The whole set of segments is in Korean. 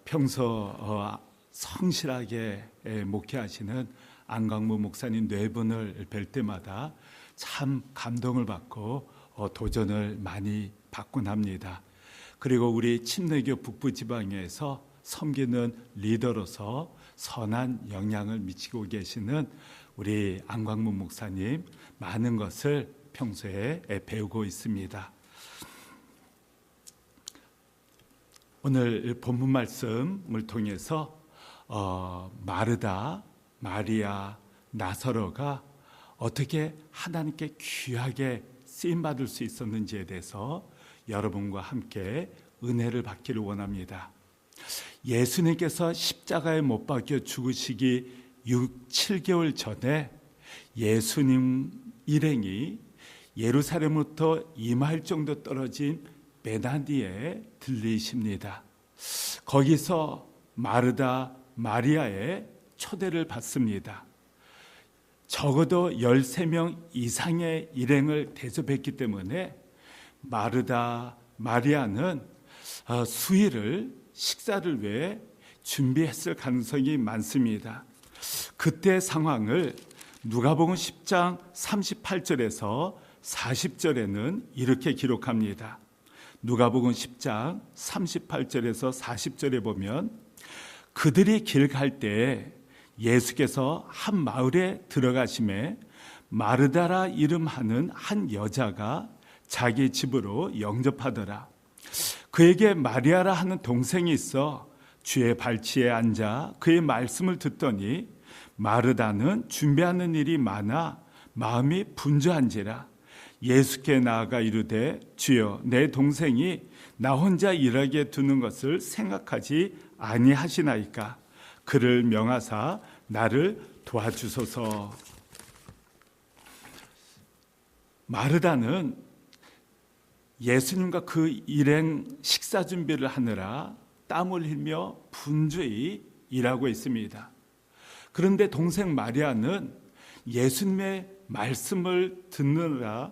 평소 성실하게 목회하시는 안광무 목사님 네 분을 뵐 때마다 참 감동을 받고 도전을 많이 받곤 합니다. 그리고 우리 침례교 북부지방에서 섬기는 리더로서 선한 영향을 미치고 계시는 우리 안광무 목사님 많은 것을 평소에 배우고 있습니다. 오늘 본문 말씀을 통해서 마르다, 마리아, 나사로가 어떻게 하나님께 귀하게 쓰임받을 수 있었는지에 대해서 여러분과 함께 은혜를 받기를 원합니다. 예수님께서 십자가에 못 박혀 죽으시기 7개월 전에 예수님 일행이 예루살렘부터 2마일 정도 떨어진 베다니에 들리십니다. 거기서 마르다, 마리아의 초대를 받습니다. 적어도 13명 이상의 일행을 대접했기 때문에 마르다, 마리아는 수일을 식사를 위해 준비했을 가능성이 많습니다. 그때 상황을 누가복음 10장 38절에서 40절에는 이렇게 기록합니다. 누가복음 10장 38절에서 40절에 보면 그들이 길 갈 때 예수께서 한 마을에 들어가심에 마르다라 이름하는 한 여자가 자기 집으로 영접하더라. 그에게 마리아라 하는 동생이 있어 주의 발치에 앉아 그의 말씀을 듣더니 마르다는 준비하는 일이 많아 마음이 분주한지라. 예수께 나아가 이르되 주여 내 동생이 나 혼자 일하게 두는 것을 생각하지 아니하시나이까. 그를 명하사 나를 도와주소서. 마르다는 예수님과 그 일행 식사 준비를 하느라 땀을 흘리며 분주히 일하고 있습니다. 그런데 동생 마리아는 예수님의 말씀을 듣느라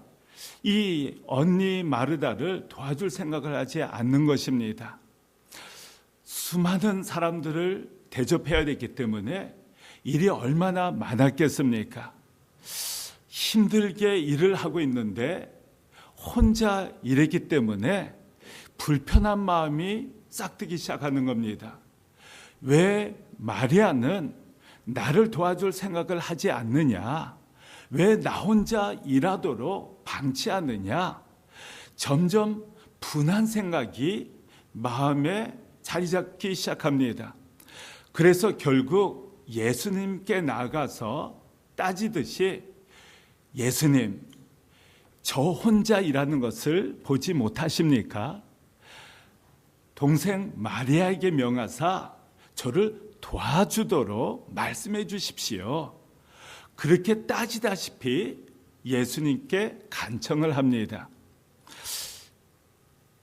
이 언니 마르다를 도와줄 생각을 하지 않는 것입니다. 수많은 사람들을 대접해야 되기 때문에 일이 얼마나 많았겠습니까? 힘들게 일을 하고 있는데 혼자 일했기 때문에 불편한 마음이 싹트기 시작하는 겁니다. 왜 마리아는 나를 도와줄 생각을 하지 않느냐? 왜 나 혼자 일하도록 방치하느냐? 점점 분한 생각이 마음에 자리 잡기 시작합니다. 그래서 결국 예수님께 나가서 따지듯이 예수님, 저 혼자 일하는 것을 보지 못하십니까? 동생 마리아에게 명하사 저를 도와주도록 말씀해 주십시오. 그렇게 따지다시피 예수님께 간청을 합니다.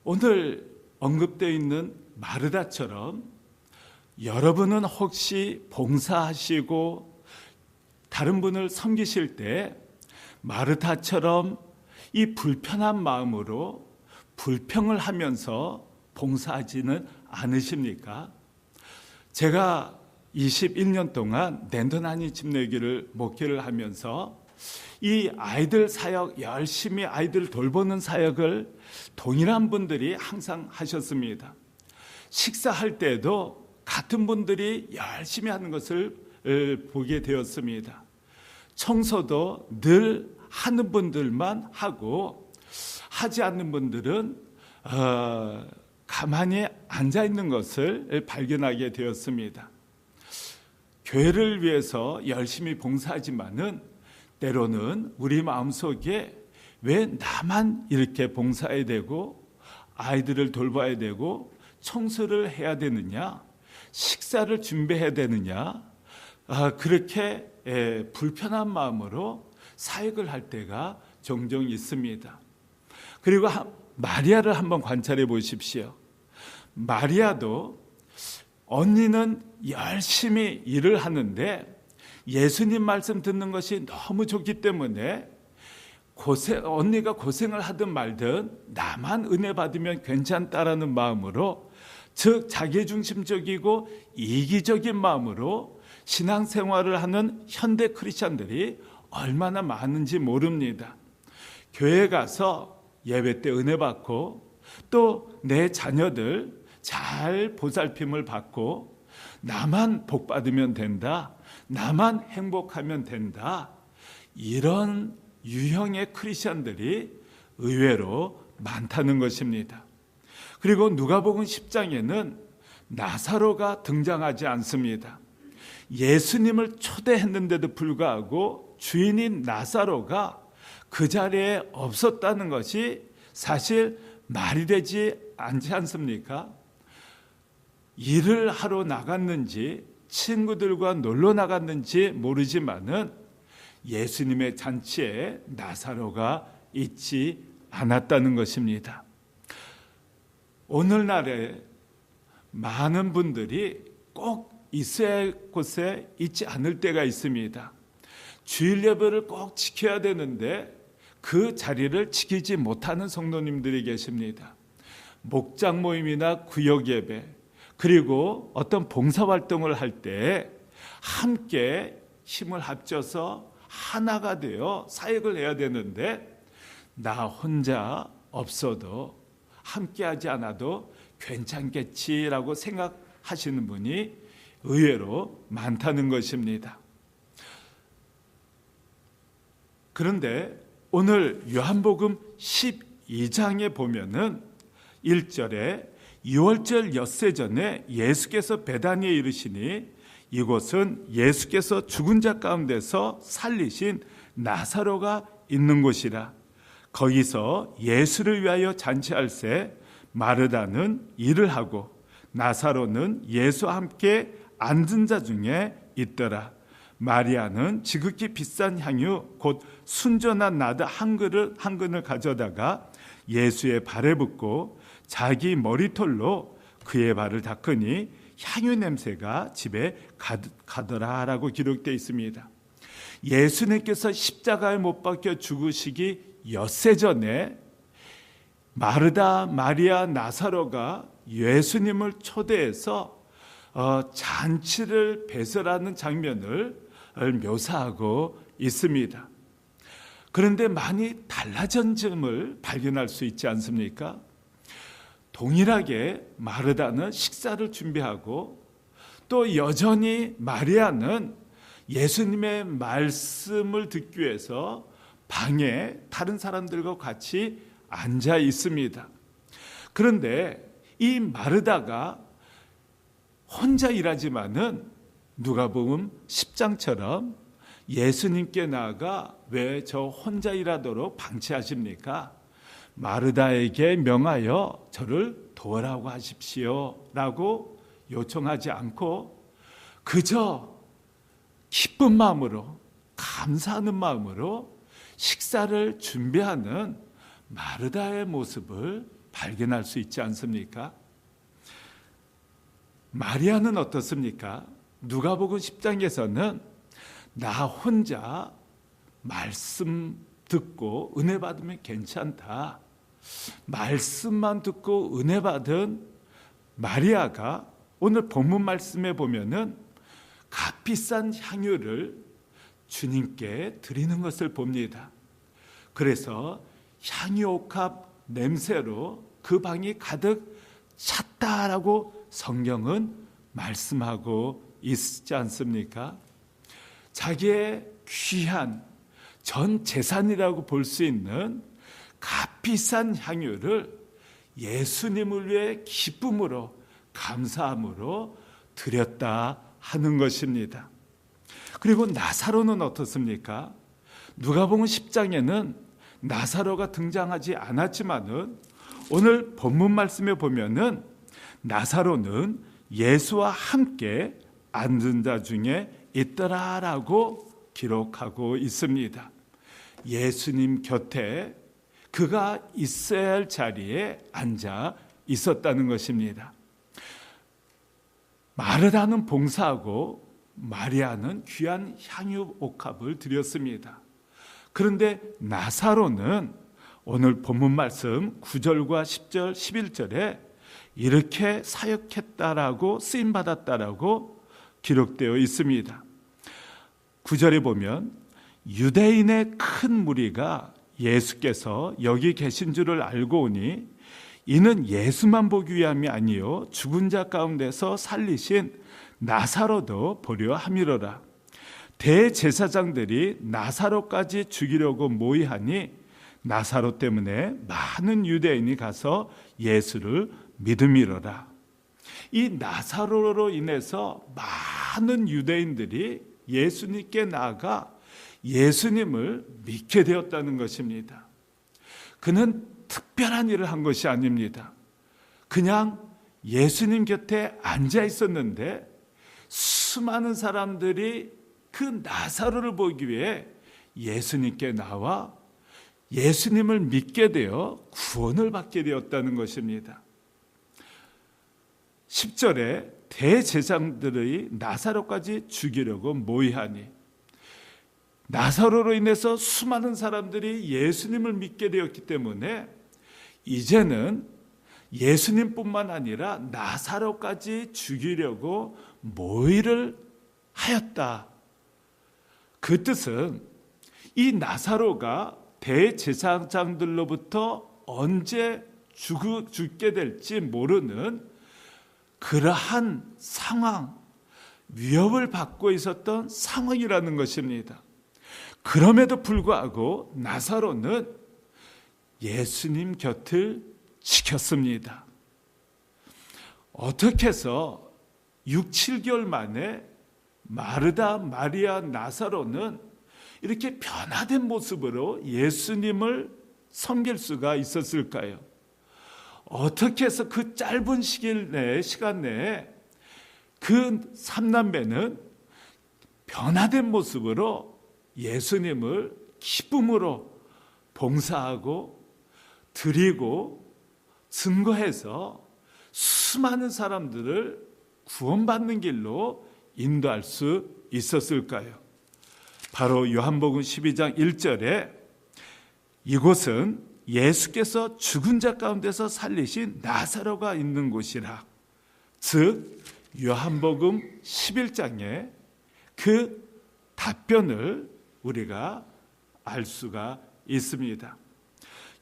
오늘 언급되어 있는 마르다처럼 여러분은 혹시 봉사하시고 다른 분을 섬기실 때 마르다처럼 이 불편한 마음으로 불평을 하면서 봉사하지는 않으십니까? 제가 21년 동안 랜던하니 침례교를 목회를 하면서 이 아이들 사역, 열심히 아이들 돌보는 사역을 동일한 분들이 항상 하셨습니다. 식사할 때도 같은 분들이 열심히 하는 것을 보게 되었습니다. 청소도 늘 하는 분들만 하고 하지 않는 분들은 가만히 앉아 있는 것을 발견하게 되었습니다. 교회를 위해서 열심히 봉사하지만은 때로는 우리 마음속에 왜 나만 이렇게 봉사해야 되고 아이들을 돌봐야 되고 청소를 해야 되느냐, 식사를 준비해야 되느냐, 그렇게 불편한 마음으로 사역을 할 때가 종종 있습니다. 그리고 마리아를 한번 관찰해 보십시오. 마리아도 언니는 열심히 일을 하는데 예수님 말씀 듣는 것이 너무 좋기 때문에 언니가 고생을 하든 말든 나만 은혜 받으면 괜찮다라는 마음으로 즉 자기중심적이고 이기적인 마음으로 신앙생활을 하는 현대 크리스찬들이 얼마나 많은지 모릅니다. 교회 가서 예배 때 은혜 받고 또 내 자녀들 잘 보살핌을 받고 나만 복 받으면 된다, 나만 행복하면 된다, 이런 유형의 크리스찬들이 의외로 많다는 것입니다. 그리고 누가복음 10장에는 나사로가 등장하지 않습니다. 예수님을 초대했는데도 불구하고 주인인 나사로가 그 자리에 없었다는 것이 사실 말이 되지 않지 않습니까? 일을 하러 나갔는지 친구들과 놀러 나갔는지 모르지만은 예수님의 잔치에 나사로가 있지 않았다는 것입니다. 오늘날에 많은 분들이 꼭 있어야 할 곳에 있지 않을 때가 있습니다. 주일 예배를 꼭 지켜야 되는데 그 자리를 지키지 못하는 성도님들이 계십니다. 목장 모임이나 구역 예배, 그리고 어떤 봉사활동을 할 때 함께 힘을 합쳐서 하나가 되어 사역을 해야 되는데 나 혼자 없어도 함께하지 않아도 괜찮겠지라고 생각하시는 분이 의외로 많다는 것입니다. 그런데 오늘 요한복음 12장에 보면은 1절에 6월절 엿새 전에 예수께서 베다니에 이르시니 이곳은 예수께서 죽은 자 가운데서 살리신 나사로가 있는 곳이라. 거기서 예수를 위하여 잔치할새 마르다는 일을 하고 나사로는 예수와 함께 앉은 자 중에 있더라. 마리아는 지극히 비싼 향유 곧 순전한 나드 한 근을 가져다가 예수의 발에 붓고 자기 머리털로 그의 발을 닦으니 향유 냄새가 집에 가더라라고 기록되어 있습니다. 예수님께서 십자가에 못 박혀 죽으시기 엿새 전에 마르다, 마리아, 나사로가 예수님을 초대해서 잔치를 배설하는 장면을 묘사하고 있습니다. 그런데 많이 달라진 점을 발견할 수 있지 않습니까? 동일하게 마르다는 식사를 준비하고 또 여전히 마리아는 예수님의 말씀을 듣기 위해서 방에 다른 사람들과 같이 앉아 있습니다. 그런데 이 마르다가 혼자 일하지만은 누가복음 10장처럼 예수님께 나아가 왜 저 혼자 일하도록 방치하십니까? 마르다에게 명하여 저를 도우라고 하십시오 라고 요청하지 않고 그저 기쁜 마음으로 감사하는 마음으로 식사를 준비하는 마르다의 모습을 발견할 수 있지 않습니까? 마리아는 어떻습니까? 누가복음 10장에서는 나 혼자 말씀 듣고 은혜 받으면 괜찮다. 말씀만 듣고 은혜 받은 마리아가 오늘 본문 말씀에 보면은 값비싼 향유를 주님께 드리는 것을 봅니다. 그래서 향유 옥합 냄새로 그 방이 가득 찼다라고 성경은 말씀하고 있지 않습니까? 자기의 귀한 전 재산이라고 볼 수 있는 값비싼 향유를 예수님을 위해 기쁨으로 감사함으로 드렸다 하는 것입니다. 그리고 나사로는 어떻습니까? 누가복음 10장에는 나사로가 등장하지 않았지만은 오늘 본문 말씀에 보면은 나사로는 예수와 함께 앉은 자 중에 있더라라고 기록하고 있습니다. 예수님 곁에 그가 있어야 할 자리에 앉아 있었다는 것입니다. 마르다는 봉사하고 마리아는 귀한 향유 옥합을 드렸습니다. 그런데 나사로는 오늘 본문 말씀 9절과 10절, 11절에 이렇게 사역했다라고 쓰임받았다라고 기록되어 있습니다. 9절에 보면 유대인의 큰 무리가 예수께서 여기 계신 줄을 알고 오니 이는 예수만 보기 위함이 아니요 죽은 자 가운데서 살리신 나사로도 보려 함이로라. 대제사장들이 나사로까지 죽이려고 모의하니 나사로 때문에 많은 유대인이 가서 예수를 믿음이로라. 이 나사로로 인해서 많은 유대인들이 예수님께 나아가 예수님을 믿게 되었다는 것입니다. 그는 특별한 일을 한 것이 아닙니다. 그냥 예수님 곁에 앉아 있었는데 수많은 사람들이 그 나사로를 보기 위해 예수님께 나와 예수님을 믿게 되어 구원을 받게 되었다는 것입니다. 10절에 대제사장들의 나사로까지 죽이려고 모의하니, 나사로로 인해서 수많은 사람들이 예수님을 믿게 되었기 때문에 이제는 예수님뿐만 아니라 나사로까지 죽이려고 모의를 하였다. 그 뜻은 이 나사로가 대제사장들로부터 언제 죽게 될지 모르는 그러한 상황, 위협을 받고 있었던 상황이라는 것입니다. 그럼에도 불구하고 나사로는 예수님 곁을 지켰습니다. 어떻게 해서 6, 7개월 만에 마르다, 마리아, 나사로는 이렇게 변화된 모습으로 예수님을 섬길 수가 있었을까요? 어떻게 해서 그 짧은 시간 내에 그 삼남매는 변화된 모습으로 예수님을 기쁨으로 봉사하고 드리고 증거해서 수많은 사람들을 구원받는 길로 인도할 수 있었을까요? 바로 요한복음 12장 1절에 이곳은 예수께서 죽은 자 가운데서 살리신 나사로가 있는 곳이라. 즉 요한복음 11장에 그 답변을 우리가 알 수가 있습니다.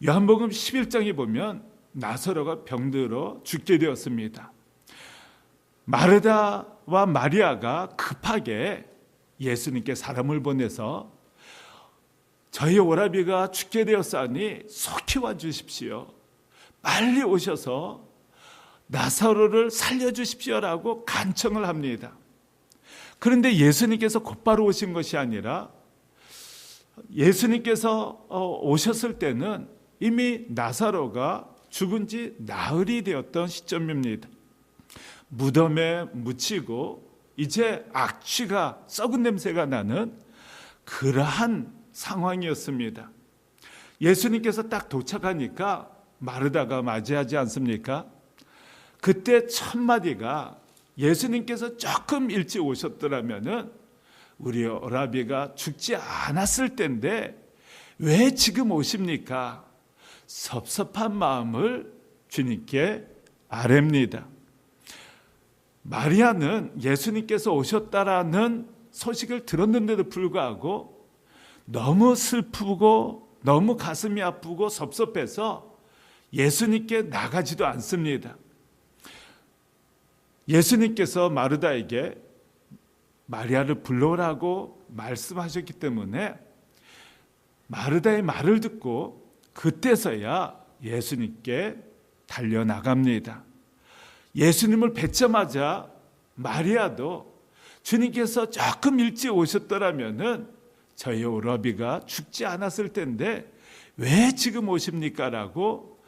요한복음 11장에 보면 나사로가 병들어 죽게 되었습니다. 마르다와 마리아가 급하게 예수님께 사람을 보내서 저희 오라비가 죽게 되었사니 속히 와주십시오. 빨리 오셔서 나사로를 살려주십시오라고 간청을 합니다. 그런데 예수님께서 곧바로 오신 것이 아니라 예수님께서 오셨을 때는 이미 나사로가 죽은 지 나흘이 되었던 시점입니다. 무덤에 묻히고 이제 악취가, 썩은 냄새가 나는 그러한 상황이었습니다. 예수님께서 딱 도착하니까 마르다가 맞이하지 않습니까? 그때 첫 마디가 예수님께서 조금 일찍 오셨더라면은 우리 오라비가 죽지 않았을 텐데 왜 지금 오십니까? 섭섭한 마음을 주님께 아뢰입니다. 마리아는 예수님께서 오셨다라는 소식을 들었는데도 불구하고 너무 슬프고 너무 가슴이 아프고 섭섭해서 예수님께 나가지도 않습니다. 예수님께서 마르다에게 마리아를 불러오라고 말씀하셨기 때문에 마르다의 말을 듣고 그때서야 예수님께 달려나갑니다. 예수님을 뵙자마자 마리아도 주님께서 조금 일찍 오셨더라면은 저희 오라비가 죽지 않았을 텐데 왜 지금 오십니까? 라고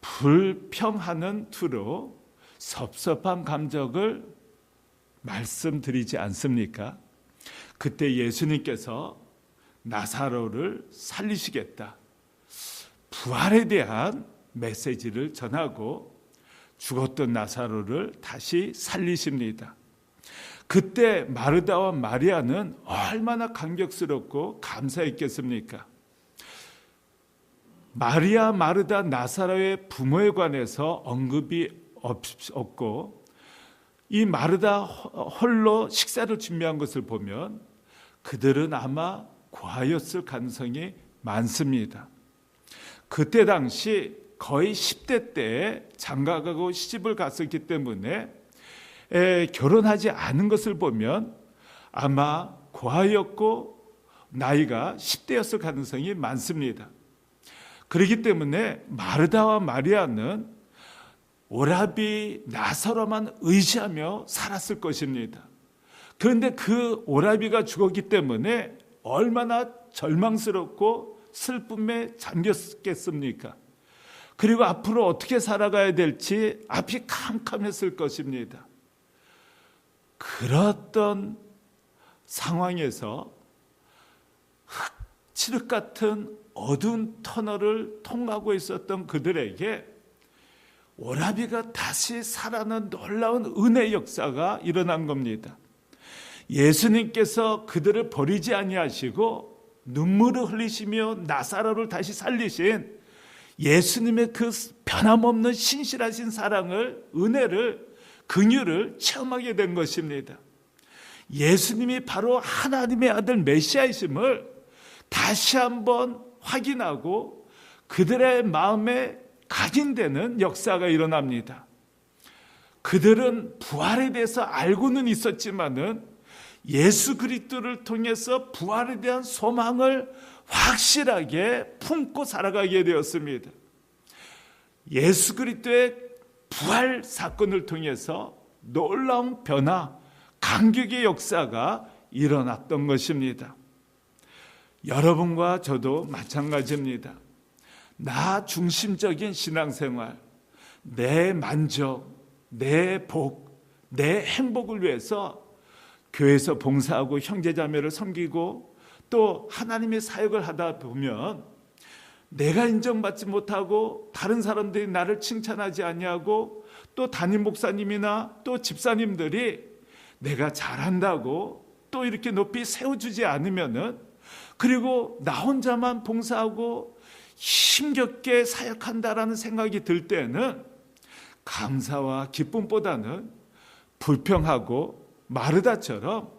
불평하는 투로 섭섭한 감정을 말씀드리지 않습니까? 그때 예수님께서 나사로를 살리시겠다, 부활에 대한 메시지를 전하고 죽었던 나사로를 다시 살리십니다. 그때 마르다와 마리아는 얼마나 감격스럽고 감사했겠습니까? 마리아, 마르다, 나사로의 부모에 관해서 언급이 없고 이 마르다 홀로 식사를 준비한 것을 보면 그들은 아마 고아였을 가능성이 많습니다. 그때 당시 거의 10대 때에 장가가고 시집을 갔었기 때문에 결혼하지 않은 것을 보면 아마 고아였고 나이가 10대였을 가능성이 많습니다. 그렇기 때문에 마르다와 마리아는 오라비 나사로만 의지하며 살았을 것입니다. 그런데 그 오라비가 죽었기 때문에 얼마나 절망스럽고 슬픔에 잠겼겠습니까? 그리고 앞으로 어떻게 살아가야 될지 앞이 캄캄했을 것입니다. 그랬던 상황에서 흑칠흑 같은 어두운 터널을 통하고 있었던 그들에게 오라비가 다시 살아난 놀라운 은혜의 역사가 일어난 겁니다. 예수님께서 그들을 버리지 아니하시고 눈물을 흘리시며 나사로를 다시 살리신 예수님의 그 변함없는 신실하신 사랑을, 은혜를, 긍휼을 체험하게 된 것입니다. 예수님이 바로 하나님의 아들 메시아이심을 다시 한번 확인하고 그들의 마음에 각인되는 역사가 일어납니다. 그들은 부활에 대해서 알고는 있었지만은 예수 그리스도를 통해서 부활에 대한 소망을 확실하게 품고 살아가게 되었습니다. 예수 그리스도의 부활 사건을 통해서 놀라운 변화, 감격의 역사가 일어났던 것입니다. 여러분과 저도 마찬가지입니다. 나 중심적인 신앙생활, 내 만족, 내 복, 내 행복을 위해서 교회에서 봉사하고 형제자매를 섬기고 또 하나님의 사역을 하다 보면 내가 인정받지 못하고 다른 사람들이 나를 칭찬하지 아니하고 또 담임 목사님이나 또 집사님들이 내가 잘한다고 또 이렇게 높이 세워주지 않으면은, 그리고 나 혼자만 봉사하고 힘겹게 사역한다라는 생각이 들 때는 감사와 기쁨보다는 불평하고 마르다처럼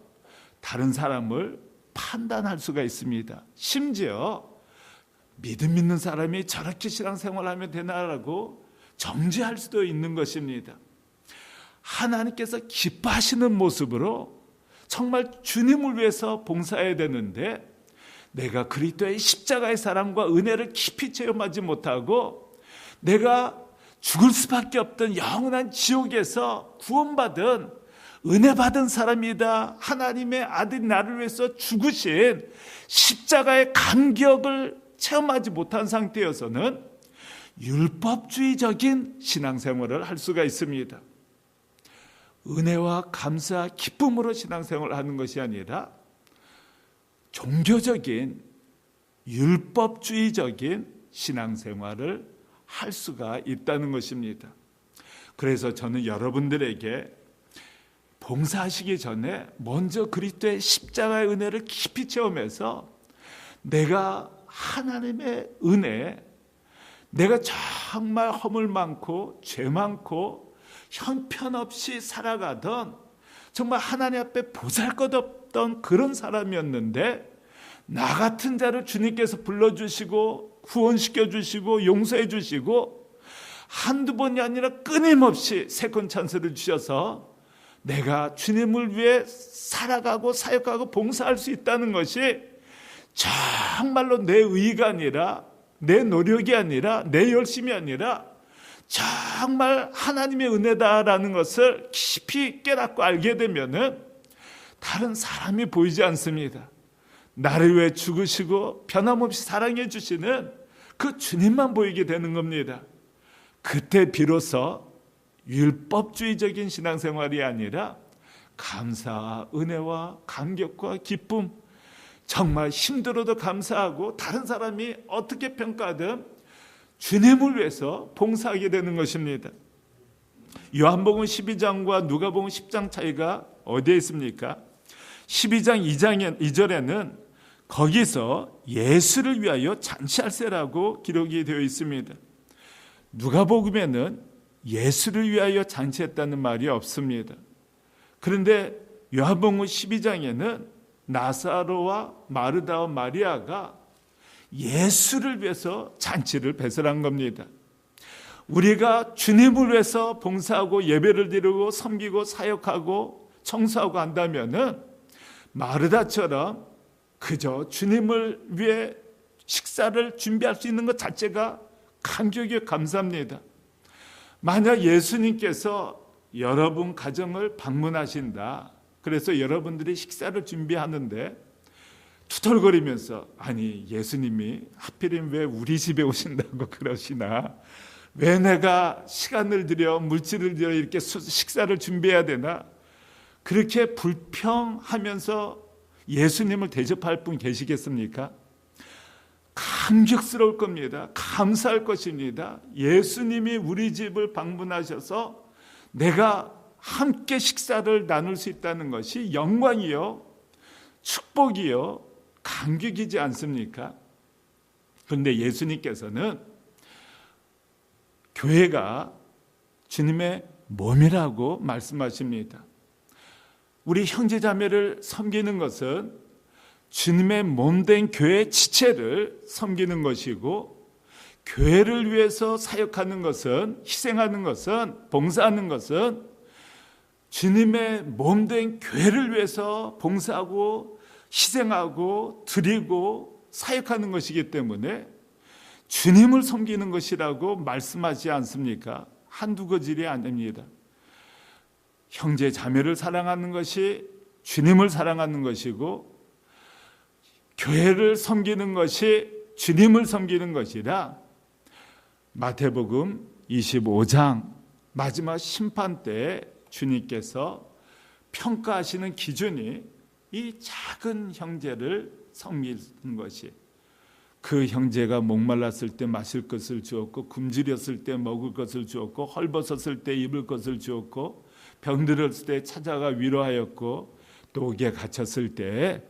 다른 사람을 판단할 수가 있습니다. 심지어 믿음 있는 사람이 저렇게 신앙생활하면 되나라고 정죄할 수도 있는 것입니다. 하나님께서 기뻐하시는 모습으로 정말 주님을 위해서 봉사해야 되는데 내가 그리스도의 십자가의 사랑과 은혜를 깊이 체험하지 못하고 내가 죽을 수밖에 없던 영원한 지옥에서 구원받은 은혜 받은 사람이다, 하나님의 아들이 나를 위해서 죽으신 십자가의 감격을 체험하지 못한 상태여서는 율법주의적인 신앙생활을 할 수가 있습니다. 은혜와 감사, 기쁨으로 신앙생활을 하는 것이 아니라 종교적인 율법주의적인 신앙생활을 할 수가 있다는 것입니다. 그래서 저는 여러분들에게 봉사하시기 전에 먼저 그리스도의 십자가의 은혜를 깊이 체험해서 내가 하나님의 은혜, 내가 정말 허물 많고 죄 많고 형편없이 살아가던 정말 하나님 앞에 보잘것없던 그런 사람이었는데 나 같은 자를 주님께서 불러주시고 구원시켜 주시고 용서해 주시고 한두 번이 아니라 끊임없이 세컨 찬스를 주셔서 내가 주님을 위해 살아가고 사역하고 봉사할 수 있다는 것이 정말로 내 의가 아니라 내 노력이 아니라 내 열심이 아니라 정말 하나님의 은혜다라는 것을 깊이 깨닫고 알게 되면은 다른 사람이 보이지 않습니다. 나를 위해 죽으시고 변함없이 사랑해 주시는 그 주님만 보이게 되는 겁니다. 그때 비로소 율법주의적인 신앙생활이 아니라 감사와 은혜와 감격과 기쁨, 정말 힘들어도 감사하고 다른 사람이 어떻게 평가하든 주님을 위해서 봉사하게 되는 것입니다. 요한복음 12장과 누가복음 10장 차이가 어디에 있습니까? 12장 2절에는 거기서 예수를 위하여 잔치할세라고 기록이 되어 있습니다. 누가복음에는 예수를 위하여 잔치했다는 말이 없습니다. 그런데 요한복음 12장에는 나사로와 마르다와 마리아가 예수를 위해서 잔치를 배설한 겁니다. 우리가 주님을 위해서 봉사하고 예배를 드리고 섬기고 사역하고 청소하고 한다면은 마르다처럼 그저 주님을 위해 식사를 준비할 수 있는 것 자체가 감격이 감사합니다. 만약 예수님께서 여러분 가정을 방문하신다. 그래서 여러분들이 식사를 준비하는데 투덜거리면서 아니 예수님이 하필이면 왜 우리 집에 오신다고 그러시나? 왜 내가 시간을 들여 물질을 들여 이렇게 식사를 준비해야 되나? 그렇게 불평하면서 예수님을 대접할 분 계시겠습니까? 감격스러울 겁니다. 감사할 것입니다. 예수님이 우리 집을 방문하셔서 내가 함께 식사를 나눌 수 있다는 것이 영광이요, 축복이요, 감격이지 않습니까? 그런데 예수님께서는 교회가 주님의 몸이라고 말씀하십니다. 우리 형제자매를 섬기는 것은 주님의 몸된 교회 지체를 섬기는 것이고, 교회를 위해서 사역하는 것은, 희생하는 것은, 봉사하는 것은 주님의 몸된 교회를 위해서 봉사하고 희생하고 드리고 사역하는 것이기 때문에 주님을 섬기는 것이라고 말씀하지 않습니까? 한두 거질이 아닙니다. 형제 자매를 사랑하는 것이 주님을 사랑하는 것이고, 교회를 섬기는 것이 주님을 섬기는 것이라 마태복음 25장 마지막 심판 때 주님께서 평가하시는 기준이 이 작은 형제를 섬기는 것이, 그 형제가 목말랐을 때 마실 것을 주었고, 굶주렸을 때 먹을 것을 주었고, 헐벗었을 때 입을 것을 주었고, 병들었을 때 찾아가 위로하였고, 또 옥에 갇혔을 때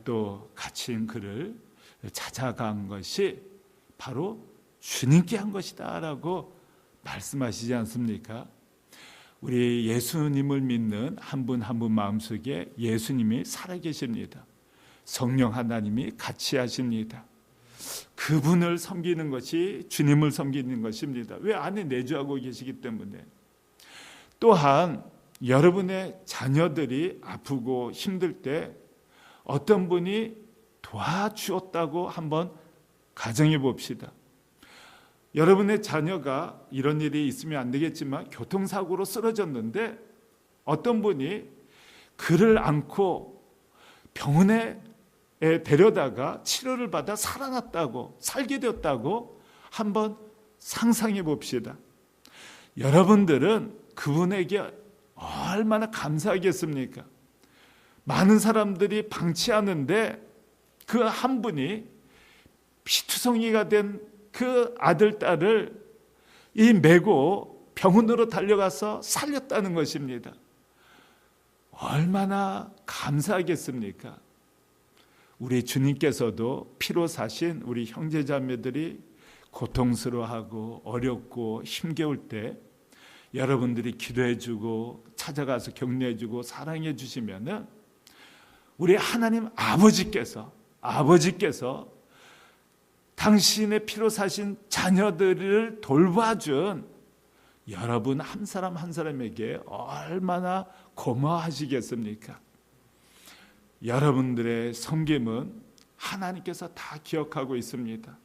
또 갇힌 그를 찾아간 것이 바로 주님께 한 것이다 라고 말씀하시지 않습니까? 우리 예수님을 믿는 한 분 한 분 마음속에 예수님이 살아계십니다. 성령 하나님이 같이 하십니다. 그분을 섬기는 것이 주님을 섬기는 것입니다. 왜 안에 내주하고 계시기 때문에. 또한 여러분의 자녀들이 아프고 힘들 때 어떤 분이 도와주었다고 한번 가정해 봅시다. 여러분의 자녀가 이런 일이 있으면 안 되겠지만 교통사고로 쓰러졌는데 어떤 분이 그를 안고 병원에 데려다가 치료를 받아 살아났다고, 살게 되었다고 한번 상상해 봅시다. 여러분들은 그분에게 얼마나 감사하겠습니까? 많은 사람들이 방치하는데 그 한 분이 피투성이가 된 그 아들, 딸을 이 메고 병원으로 달려가서 살렸다는 것입니다. 얼마나 감사하겠습니까? 우리 주님께서도 피로 사신 우리 형제자매들이 고통스러워하고 어렵고 힘겨울 때 여러분들이 기도해주고 찾아가서 격려해주고 사랑해주시면은 우리 하나님 아버지께서 당신의 피로 사신 자녀들을 돌봐준 여러분 한 사람 한 사람에게 얼마나 고마워하시겠습니까? 여러분들의 섬김은 하나님께서 다 기억하고 있습니다.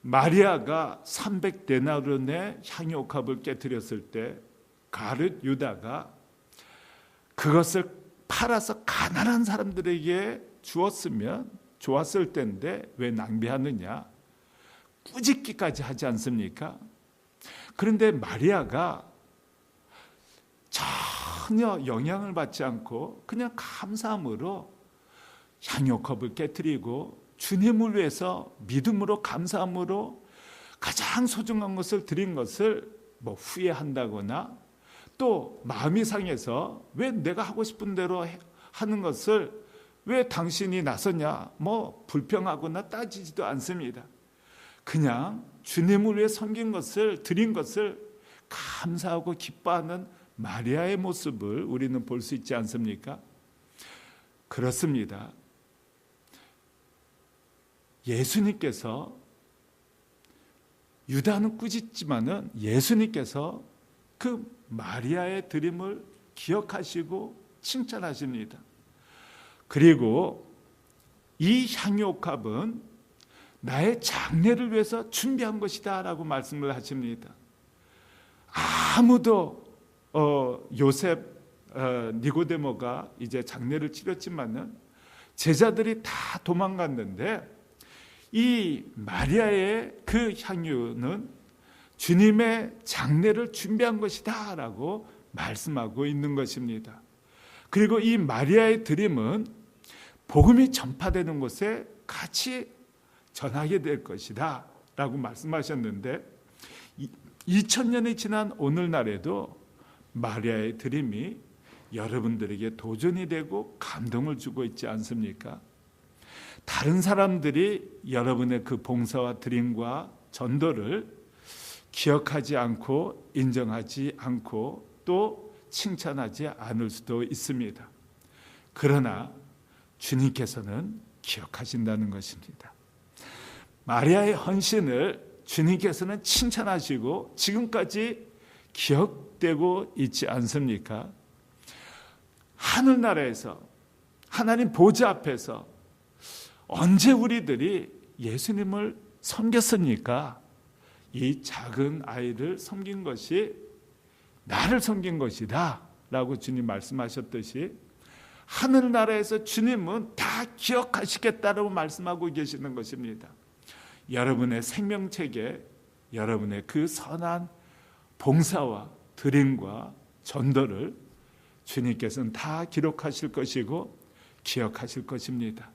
마리아가 300데나리온의 향유옥합을 깨뜨렸을 때 가룟 유다가 그것을 팔아서 가난한 사람들에게 주었으면 좋았을 텐데 왜 낭비하느냐? 꾸짖기까지 하지 않습니까? 그런데 마리아가 전혀 영향을 받지 않고 그냥 감사함으로 향유컵을 깨뜨리고 주님을 위해서 믿음으로 감사함으로 가장 소중한 것을 드린 것을 뭐 후회한다거나 또 마음이 상해서 왜 내가 하고 싶은 대로 하는 것을 왜 당신이 나서냐 뭐 불평하거나 따지지도 않습니다. 그냥 주님을 위해 섬긴 것을 드린 것을 감사하고 기뻐하는 마리아의 모습을 우리는 볼 수 있지 않습니까? 그렇습니다. 예수님께서, 유다는 꾸짖지만은 예수님께서 그 마리아의 드림을 기억하시고 칭찬하십니다. 그리고 이 향유옥합은 나의 장례를 위해서 준비한 것이다 라고 말씀을 하십니다. 아무도 요셉, 니고데모가 이제 장례를 치렀지만은 제자들이 다 도망갔는데 이 마리아의 그 향유는 주님의 장례를 준비한 것이다 라고 말씀하고 있는 것입니다. 그리고 이 마리아의 드림은 복음이 전파되는 곳에 같이 전하게 될 것이다 라고 말씀하셨는데 2000년이 지난 오늘날에도 마리아의 드림이 여러분들에게 도전이 되고 감동을 주고 있지 않습니까? 다른 사람들이 여러분의 그 봉사와 드림과 전도를 기억하지 않고 인정하지 않고 또 칭찬하지 않을 수도 있습니다. 그러나 주님께서는 기억하신다는 것입니다. 마리아의 헌신을 주님께서는 칭찬하시고 지금까지 기억되고 있지 않습니까? 하늘나라에서 하나님 보좌 앞에서 언제 우리들이 예수님을 섬겼습니까? 이 작은 아이를 섬긴 것이 나를 섬긴 것이다 라고 주님 말씀하셨듯이 하늘나라에서 주님은 다 기억하시겠다라고 말씀하고 계시는 것입니다. 여러분의 생명책에 여러분의 그 선한 봉사와 드림과 전도를 주님께서는 다 기록하실 것이고 기억하실 것입니다.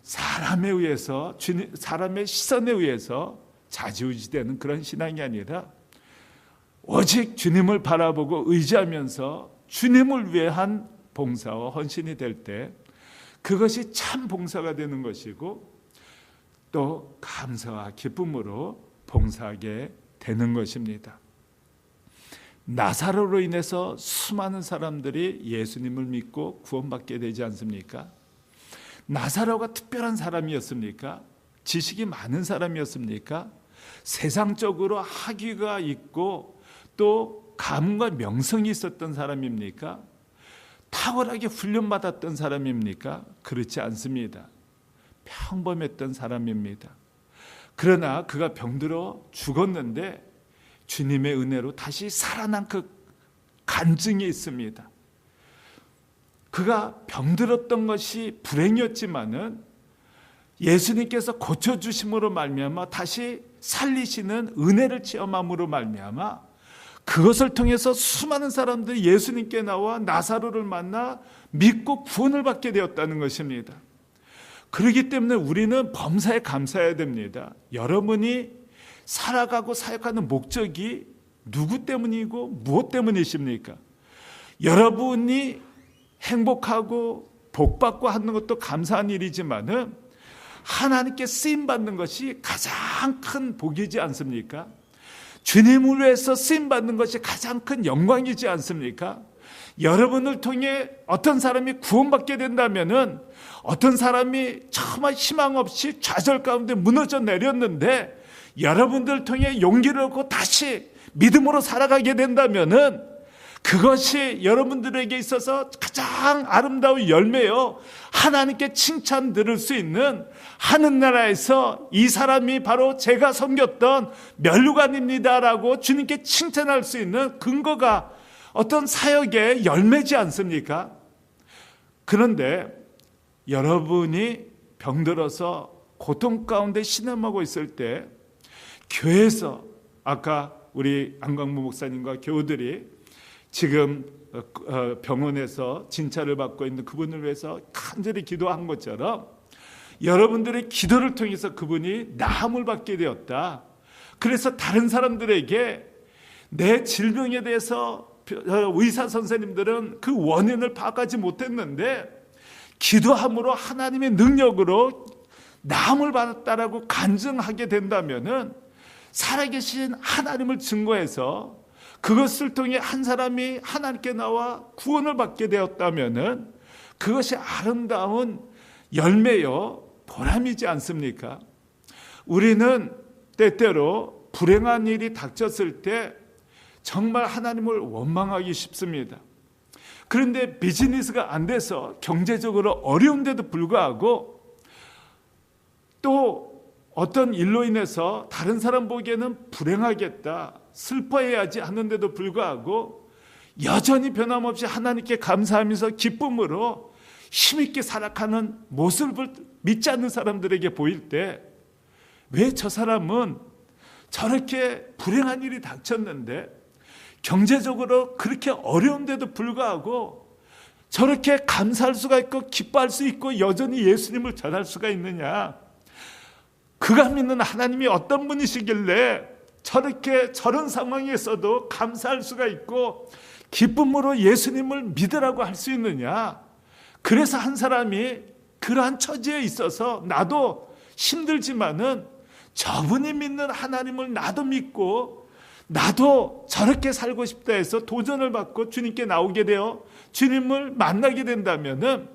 사람에 의해서, 사람의 시선에 의해서 좌지우지되는 그런 신앙이 아니라 오직 주님을 바라보고 의지하면서 주님을 위한 봉사와 헌신이 될 때 그것이 참 봉사가 되는 것이고 또 감사와 기쁨으로 봉사하게 되는 것입니다. 나사로로 인해서 수많은 사람들이 예수님을 믿고 구원받게 되지 않습니까? 나사로가 특별한 사람이었습니까? 지식이 많은 사람이었습니까? 세상적으로 학위가 있고 또 가문과 명성이 있었던 사람입니까? 탁월하게 훈련받았던 사람입니까? 그렇지 않습니다. 평범했던 사람입니다. 그러나 그가 병들어 죽었는데 주님의 은혜로 다시 살아난 그 간증이 있습니다. 그가 병들었던 것이 불행이었지만은 예수님께서 고쳐주심으로 말미암아 다시 살리시는 은혜를 체험함으로 말미암아 그것을 통해서 수많은 사람들이 예수님께 나와 나사로를 만나 믿고 구원을 받게 되었다는 것입니다. 그렇기 때문에 우리는 범사에 감사해야 됩니다. 여러분이 살아가고 사역하는 목적이 누구 때문이고 무엇 때문이십니까? 여러분이 행복하고 복받고 하는 것도 감사한 일이지만은 하나님께 쓰임받는 것이 가장 큰 복이지 않습니까? 주님을 위해서 쓰임받는 것이 가장 큰 영광이지 않습니까? 여러분을 통해 어떤 사람이 구원받게 된다면은 어떤 사람이 정말 희망 없이 좌절 가운데 무너져 내렸는데 여러분들 통해 용기를 얻고 다시 믿음으로 살아가게 된다면은 그것이 여러분들에게 있어서 가장 아름다운 열매요 하나님께 칭찬 들을 수 있는 하늘나라에서 이 사람이 바로 제가 섬겼던 멸류관입니다라고 주님께 칭찬할 수 있는 근거가 어떤 사역의 열매지 않습니까? 그런데 여러분이 병들어서 고통 가운데 신음하고 있을 때 교회에서 아까 우리 안광무 목사님과 교우들이 지금 병원에서 진찰을 받고 있는 그분을 위해서 간절히 기도한 것처럼 여러분들의 기도를 통해서 그분이 나음을 받게 되었다. 그래서 다른 사람들에게 내 질병에 대해서 의사 선생님들은 그 원인을 파악하지 못했는데 기도함으로 하나님의 능력으로 나음을 받았다라고 간증하게 된다면은 살아계신 하나님을 증거해서 그것을 통해 한 사람이 하나님께 나와 구원을 받게 되었다면은 그것이 아름다운 열매요 보람이지 않습니까? 우리는 때때로 불행한 일이 닥쳤을 때 정말 하나님을 원망하기 쉽습니다. 그런데 비즈니스가 안 돼서 경제적으로 어려운데도 불구하고 또 어떤 일로 인해서 다른 사람 보기에는 불행하겠다, 슬퍼해야지 하는데도 불구하고 여전히 변함없이 하나님께 감사하면서 기쁨으로 힘있게 살아가는 모습을 믿지 않는 사람들에게 보일 때 왜 저 사람은 저렇게 불행한 일이 닥쳤는데 경제적으로 그렇게 어려운데도 불구하고 저렇게 감사할 수가 있고 기뻐할 수 있고 여전히 예수님을 전할 수가 있느냐, 그가 믿는 하나님이 어떤 분이시길래 저렇게 저런 상황에서도 감사할 수가 있고 기쁨으로 예수님을 믿으라고 할 수 있느냐. 그래서 한 사람이 그러한 처지에 있어서 나도 힘들지만은 저분이 믿는 하나님을 나도 믿고 나도 저렇게 살고 싶다 해서 도전을 받고 주님께 나오게 되어 주님을 만나게 된다면은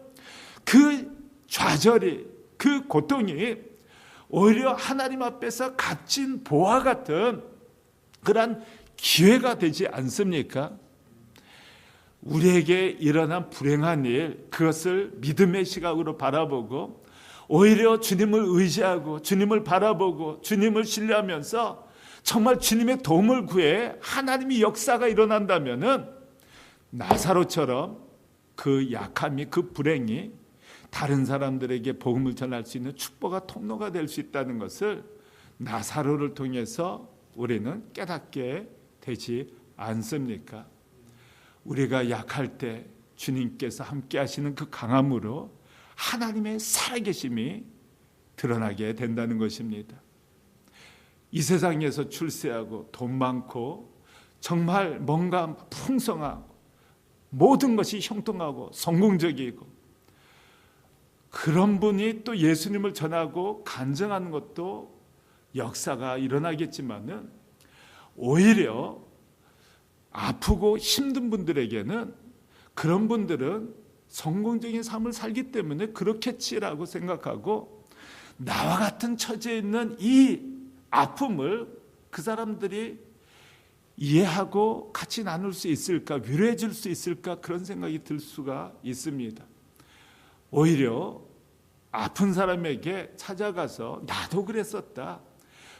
그 좌절이, 그 고통이 오히려 하나님 앞에서 값진 보화 같은 그러한 기회가 되지 않습니까? 우리에게 일어난 불행한 일, 그것을 믿음의 시각으로 바라보고 오히려 주님을 의지하고 주님을 바라보고 주님을 신뢰하면서 정말 주님의 도움을 구해 하나님의 역사가 일어난다면은 나사로처럼 그 약함이, 그 불행이 다른 사람들에게 복음을 전할 수 있는 축복의 통로가 될 수 있다는 것을 나사로를 통해서 우리는 깨닫게 되지 않습니까? 우리가 약할 때 주님께서 함께 하시는 그 강함으로 하나님의 살아계심이 드러나게 된다는 것입니다. 이 세상에서 출세하고 돈 많고 정말 뭔가 풍성하고 모든 것이 형통하고 성공적이고 그런 분이 또 예수님을 전하고 간증하는 것도 역사가 일어나겠지만은 오히려 아프고 힘든 분들에게는 그런 분들은 성공적인 삶을 살기 때문에 그렇겠지라고 생각하고 나와 같은 처지에 있는 이 아픔을 그 사람들이 이해하고 같이 나눌 수 있을까, 위로해 줄 수 있을까, 그런 생각이 들 수가 있습니다. 오히려 아픈 사람에게 찾아가서 나도 그랬었다,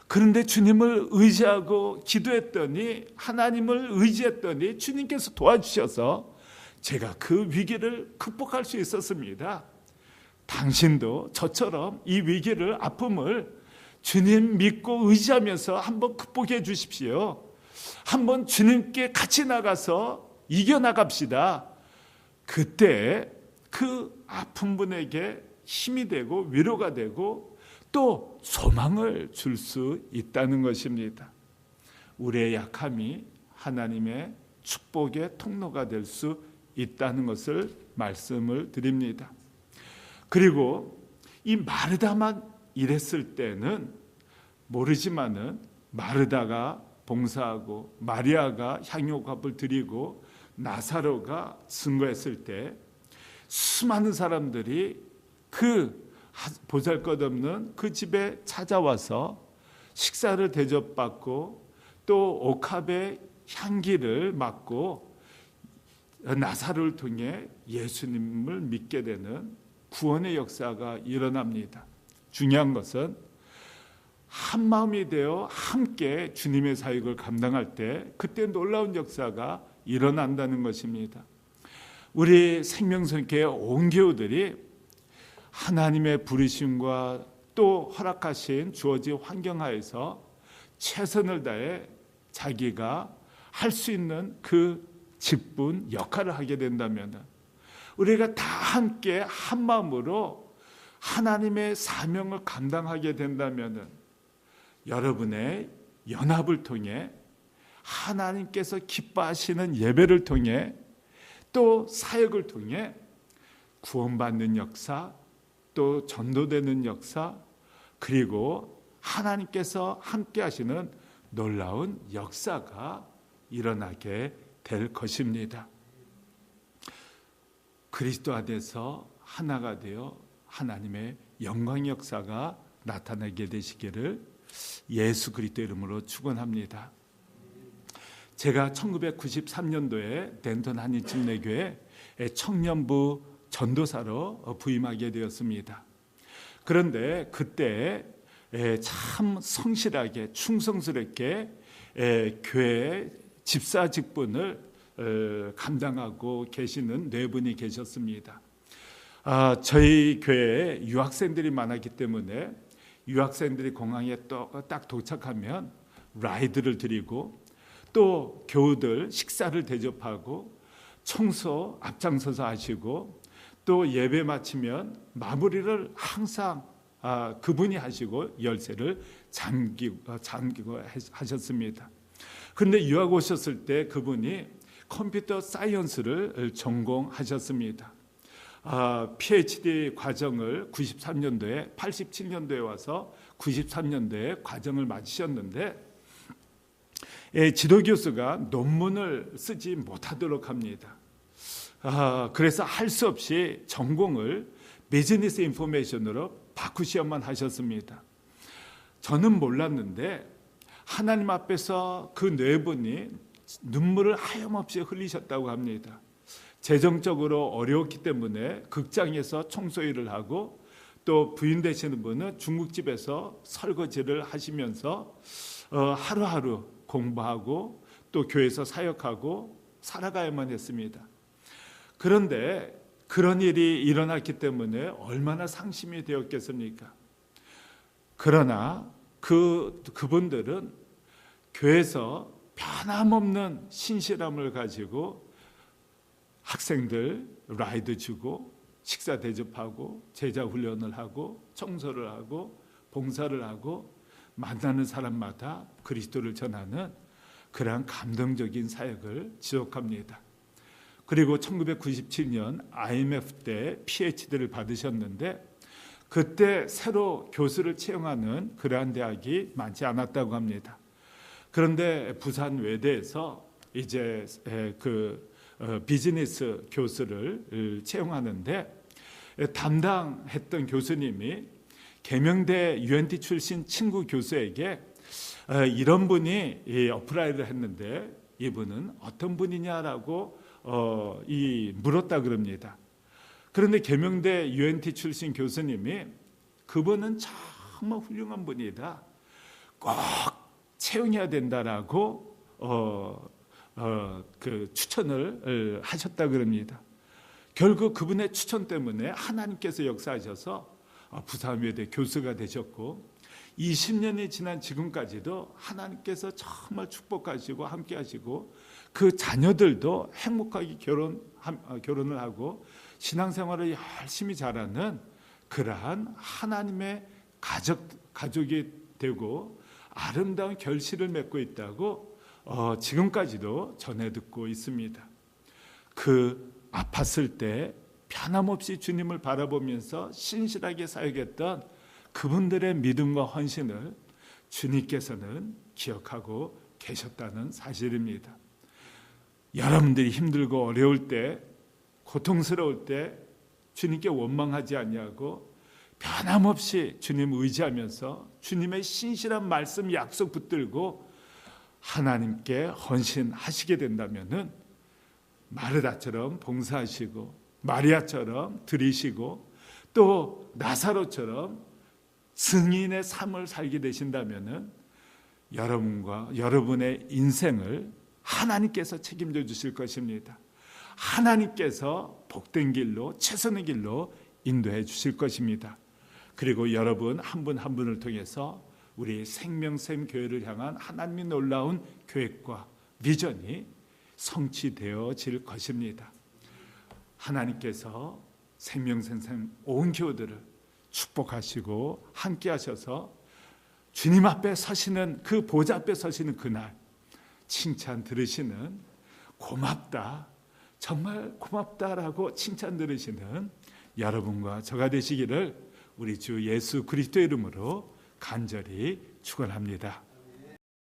그런데 주님을 의지하고 기도했더니, 하나님을 의지했더니 주님께서 도와주셔서 제가 그 위기를 극복할 수 있었습니다. 당신도 저처럼 이 위기를, 아픔을 주님 믿고 의지하면서 한번 극복해 주십시오. 한번 주님께 같이 나가서 이겨나갑시다. 그때 그 아픈 분에게 힘이 되고 위로가 되고 또 소망을 줄 수 있다는 것입니다. 우리의 약함이 하나님의 축복의 통로가 될 수 있다는 것을 말씀을 드립니다. 그리고 이 마르다만 이랬을 때는 모르지만은 마르다가 봉사하고 마리아가 향유값을 드리고 나사로가 증거했을 때 수많은 사람들이 그 보잘것없는 그 집에 찾아와서 식사를 대접받고 또 옥합의 향기를 맡고 나사로를 통해 예수님을 믿게 되는 구원의 역사가 일어납니다. 중요한 것은 한 마음이 되어 함께 주님의 사역을 감당할 때 그때 놀라운 역사가 일어난다는 것입니다. 우리 생명선교회 온 교우들이 하나님의 부르심과 또 허락하신 주어진 환경하에서 최선을 다해 자기가 할 수 있는 그 직분, 역할을 하게 된다면 우리가 다 함께 한 마음으로 하나님의 사명을 감당하게 된다면 여러분의 연합을 통해 하나님께서 기뻐하시는 예배를 통해 또 사역을 통해 구원받는 역사, 또 전도되는 역사, 그리고 하나님께서 함께 하시는 놀라운 역사가 일어나게 될 것입니다. 그리스도 안에서 하나가 되어 하나님의 영광 역사가 나타나게 되시기를 예수 그리스도 이름으로 축원합니다. 제가 1993년도에 덴턴 한인침례교회 청년부 전도사로 부임하게 되었습니다. 그런데 그때 참 성실하게 충성스럽게 교회 집사 직분을 감당하고 계시는 네 분이 계셨습니다. 저희 교회에 유학생들이 많았기 때문에 유학생들이 공항에 딱 도착하면 라이드를 드리고 또 교우들 식사를 대접하고 청소 앞장서서 하시고 또 예배 마치면 마무리를 항상 그분이 하시고 열쇠를 잠기고 하셨습니다. 그런데 유학 오셨을 때 그분이 컴퓨터 사이언스를 전공하셨습니다. PhD 과정을 93년도에 87년도에 와서 93년도에 과정을 마치셨는데 지도교수가 논문을 쓰지 못하도록 합니다. 그래서 할 수 없이 전공을 비즈니스 인포메이션으로 바꾸시야만 하셨습니다. 저는 몰랐는데 하나님 앞에서 그 네 분이 눈물을 하염없이 흘리셨다고 합니다. 재정적으로 어려웠기 때문에 극장에서 청소일을 하고 또 부인 되시는 분은 중국집에서 설거지를 하시면서 하루하루 공부하고 또 교회에서 사역하고 살아가야만 했습니다. 그런데 그런 일이 일어났기 때문에 얼마나 상심이 되었겠습니까? 그러나 그분들은 교회에서 변함없는 신실함을 가지고 학생들 라이드 주고 식사 대접하고 제자 훈련을 하고 청소를 하고 봉사를 하고 만나는 사람마다 그리스도를 전하는 그러한 감동적인 사역을 지속합니다. 그리고 1997년 IMF 때 PhD를 받으셨는데 그때 새로 교수를 채용하는 그러한 대학이 많지 않았다고 합니다. 그런데 부산 외대에서 이제 비즈니스 교수를 채용하는데 담당했던 교수님이 계명대 UNT 출신 친구 교수에게 이런 분이 어플라이를 했는데 이분은 어떤 분이냐라고 물었다 그럽니다. 그런데 계명대 UNT 출신 교수님이 그분은 정말 훌륭한 분이다. 꼭 채용해야 된다라고 추천을 하셨다 그럽니다. 결국 그분의 추천 때문에 하나님께서 역사하셔서 부산외대 교수가 되셨고 20년이 지난 지금까지도 하나님께서 정말 축복하시고 함께하시고 그 자녀들도 행복하게 결혼을 하고 신앙생활을 열심히 잘하는 그러한 하나님의 가족이 되고 아름다운 결실을 맺고 있다고 지금까지도 전해 듣고 있습니다. 그 아팠을 때 변함없이 주님을 바라보면서 신실하게 사역했던 그분들의 믿음과 헌신을 주님께서는 기억하고 계셨다는 사실입니다. 여러분들이 힘들고 어려울 때, 고통스러울 때 주님께 원망하지 아니하고 변함없이 주님 의지하면서 주님의 신실한 말씀 약속 붙들고 하나님께 헌신하시게 된다면은 마르다처럼 봉사하시고 마리아처럼 드리시고 또 나사로처럼 승인의 삶을 살게 되신다면은 여러분과 여러분의 인생을 하나님께서 책임져 주실 것입니다. 하나님께서 복된 길로 최선의 길로 인도해 주실 것입니다. 그리고 여러분 한 분 한 분을 통해서 우리 생명샘 교회를 향한 하나님의 놀라운 계획과 비전이 성취되어질 것입니다. 하나님께서 생명샘 온 교우들을 축복하시고 함께 하셔서 주님 앞에 서시는 그 보좌 앞에 서시는 그날 칭찬 들으시는 고맙다 정말 고맙다라고 칭찬 들으시는 여러분과 저가 되시기를 우리 주 예수 그리스도 이름으로 간절히 축원합니다.